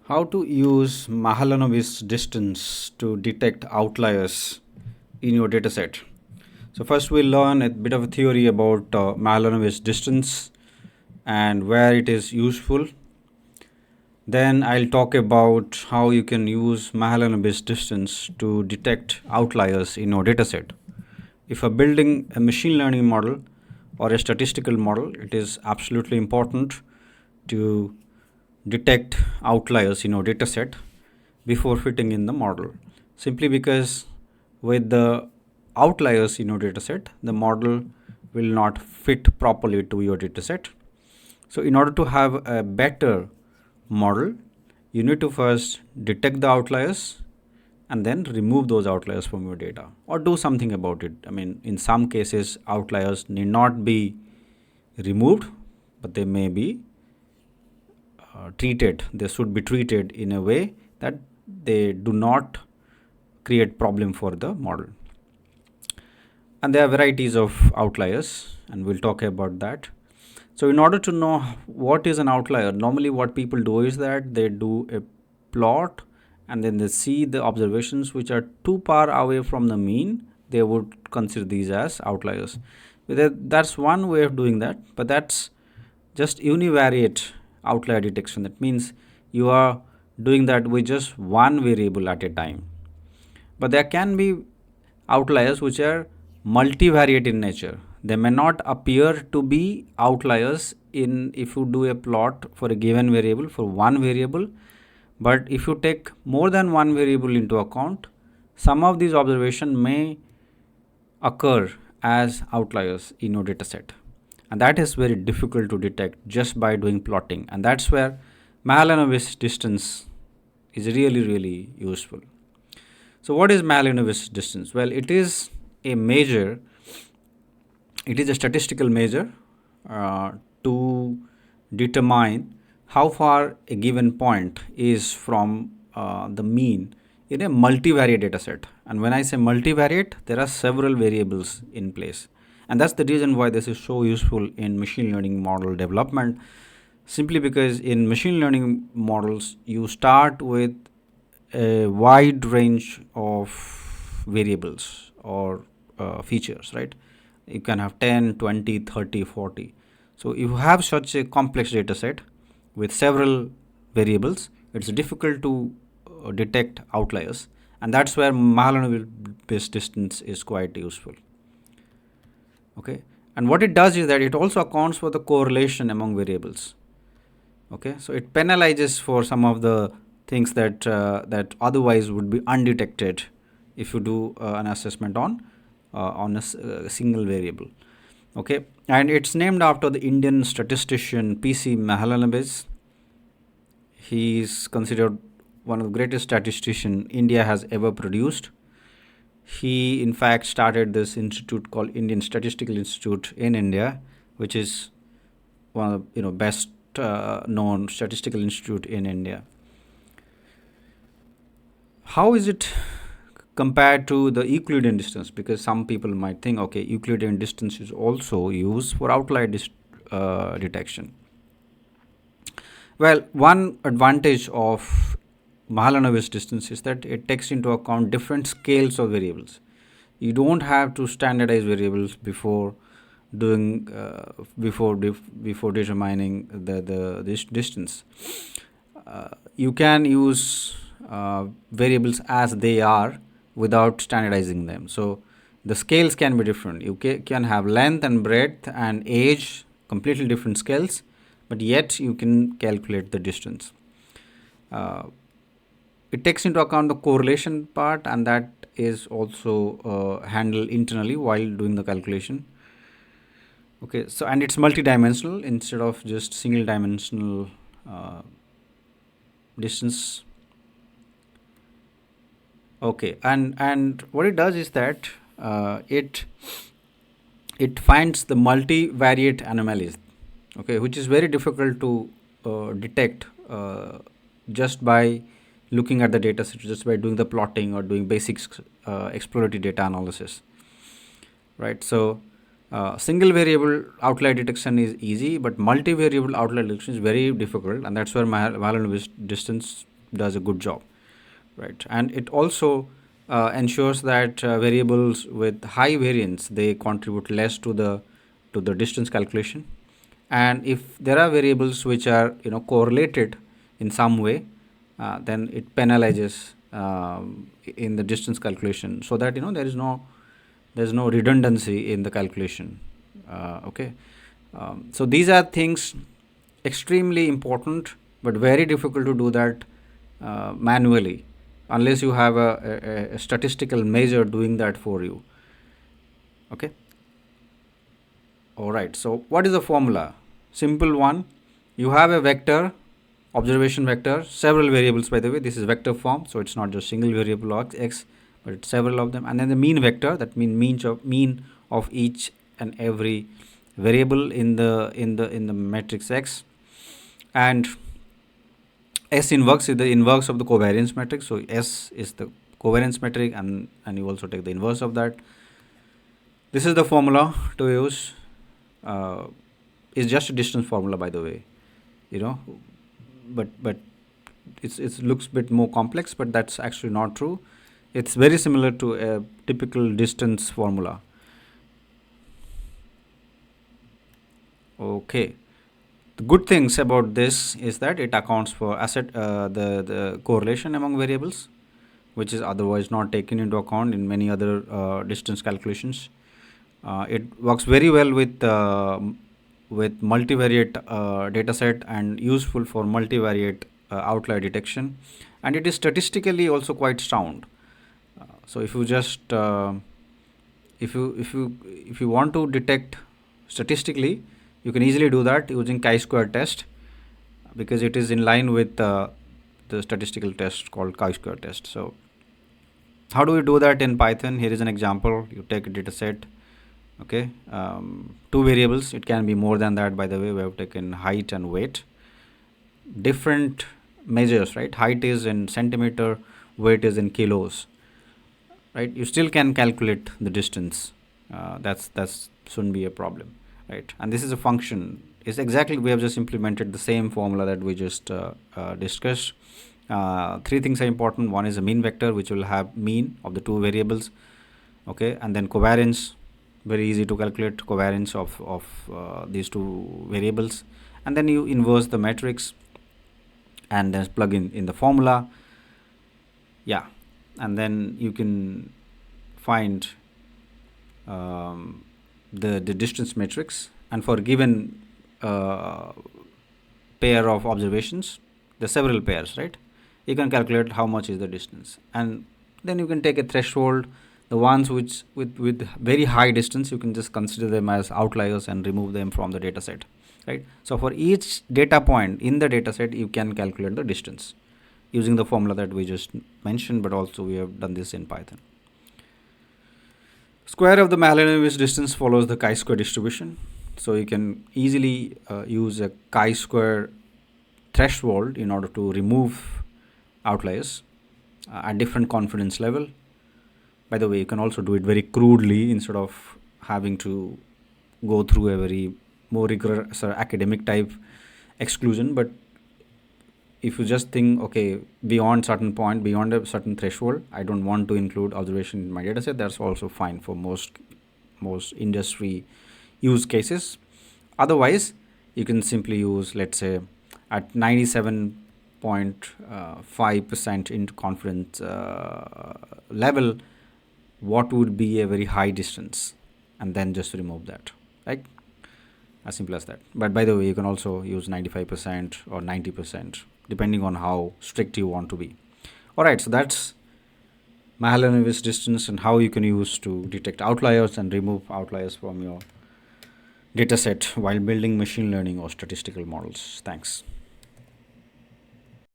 How to use Mahalanobis distance to detect outliers in your dataset. So first we'll learn a bit of a theory about Mahalanobis distance and where it is useful. Then I'll talk about how you can use Mahalanobis distance to detect outliers in your dataset. If you're building a machine learning model or a statistical model, it is absolutely important to detect outliers in your dataset before fitting in the model. Simply because with the outliers in your dataset, the model will not fit properly to your dataset. So in order to have a better model, you need to first detect the outliers and then remove those outliers from your data or do something about it. I mean, in some cases, outliers need not be removed, but they may be treated. They should be treated in a way that they do not create problem for the model. And there are varieties of outliers, and we'll talk about that. So in order to know what is an outlier, normally what people do is that they do a plot and then they see the observations which are too far away from the mean. They would consider these as outliers. That's one way of doing that, but that's just univariate outlier detection. That means you are doing that with just one variable at a time. But there can be outliers which are multivariate in nature. They may not appear to be outliers in if you do a plot for a given variable for one variable, but if you take more than one variable into account, some of these observations may occur as outliers in your dataset, and that is very difficult to detect just by doing plotting, and that's where Mahalanobis distance is really useful. So what is Mahalanobis distance? Well, it is a measure, it is a statistical measure to determine how far a given point is from the mean in a multivariate data set. And when I say multivariate, there are several variables in place. And that's the reason why this is so useful in machine learning model development. Simply because in machine learning models, you start with a wide range of variables or features, right? You can have 10, 20, 30, 40. So if you have such a complex data set with several variables, it's difficult to detect outliers, and that's where Mahalanobis distance is quite useful. Okay, and what it does is that it also accounts for the correlation among variables. Okay, so it penalizes for some of the things that that otherwise would be undetected if you do an assessment on a single variable. Okay, and it's named after the Indian statistician P.C. Mahalanobis. He is considered one of the greatest statisticians India has ever produced. He in fact started this institute called Indian Statistical Institute in India, which is one of the best known statistical institute in India. How is it compared to the Euclidean distance? Because some people might think, okay, Euclidean distance is also used for outlier detection. Well, one advantage of Mahalanobis distance is that it takes into account different scales of variables. You don't have to standardize variables before doing before determining this distance. You can use variables as they are without standardizing them. So the scales can be different. You can have length and breadth and age, completely different scales, but yet you can calculate the distance. It takes into account the correlation part, and that is also handled internally while doing the calculation. Okay, so and it's multidimensional instead of just single dimensional distance. Okay, and what it does is that it finds the multivariate anomalies, okay, which is very difficult to detect just by looking at the data set, just by doing the plotting or doing basic exploratory data analysis, right? So single variable outlier detection is easy, but multivariable outlier detection is very difficult, and that's where Mahalanobis distance does a good job, right? And it also ensures that variables with high variance, they contribute less to the distance calculation. And if there are variables which are, correlated in some way, then it penalizes in the distance calculation, so that there's no redundancy in the calculation. Okay. So these are things extremely important, but very difficult to do that manually, unless you have a statistical measure doing that for you. Okay. All right. So what is the formula? Simple one. You have a vector, observation vector, several variables, by the way. This is vector form, so it's not just single variable x, but it's several of them. And then the mean vector, that means mean of each and every variable in the matrix X. And S inverse is the inverse of the covariance matrix. So S is the covariance metric, and you also take the inverse of that. This is the formula to use. It's just a distance formula, by the way, but it looks a bit more complex, but that's actually not true. It's very similar to a typical distance formula. Okay. The good things about this is that it accounts for the correlation among variables, which is otherwise not taken into account in many other distance calculations. It works very well with multivariate data set, and useful for multivariate outlier detection, and it is statistically also quite sound. So if you just if you want to detect statistically, you can easily do that using chi-square test, because it is in line with the statistical test called chi-square test. So how do we do that in Python? Here is an example. You take a data set, okay, 2 variables. It can be more than that, by the way. We have taken height and weight, different measures, right? Height is in centimeter, weight is in kilos, right? You still can calculate the distance. That's shouldn't be a problem, right? And this is a function. It's exactly, we have just implemented the same formula that we just discussed. 3 things are important. One is a mean vector, which will have mean of the 2 variables, okay, and then covariance, very easy to calculate covariance of these 2 variables, and then you inverse the matrix and then plug in the formula, yeah, and then you can find the distance matrix. And for given pair of observations, the several pairs, right, you can calculate how much is the distance, and then you can take a threshold. The ones which with very high distance, you can just consider them as outliers and remove them from the data set, right? So for each data point in the data set, you can calculate the distance using the formula that we just mentioned, but also we have done this in Python. Square of the Mahalanobis distance follows the chi-square distribution. So you can easily use a chi-square threshold in order to remove outliers at different confidence level. By the way, you can also do it very crudely instead of having to go through a very more rigorous academic type exclusion. But if you just think, okay, beyond certain point, beyond a certain threshold, I don't want to include observation in my data set, that's also fine for most industry use cases. Otherwise, you can simply use, let's say, at 97.5% into confidence level, what would be a very high distance, and then just remove that, right? As simple as that. But by the way, you can also use 95% or 90%, depending on how strict you want to be. All right, so that's Mahalanobis distance and how you can use to detect outliers and remove outliers from your data set while building machine learning or statistical models. Thanks.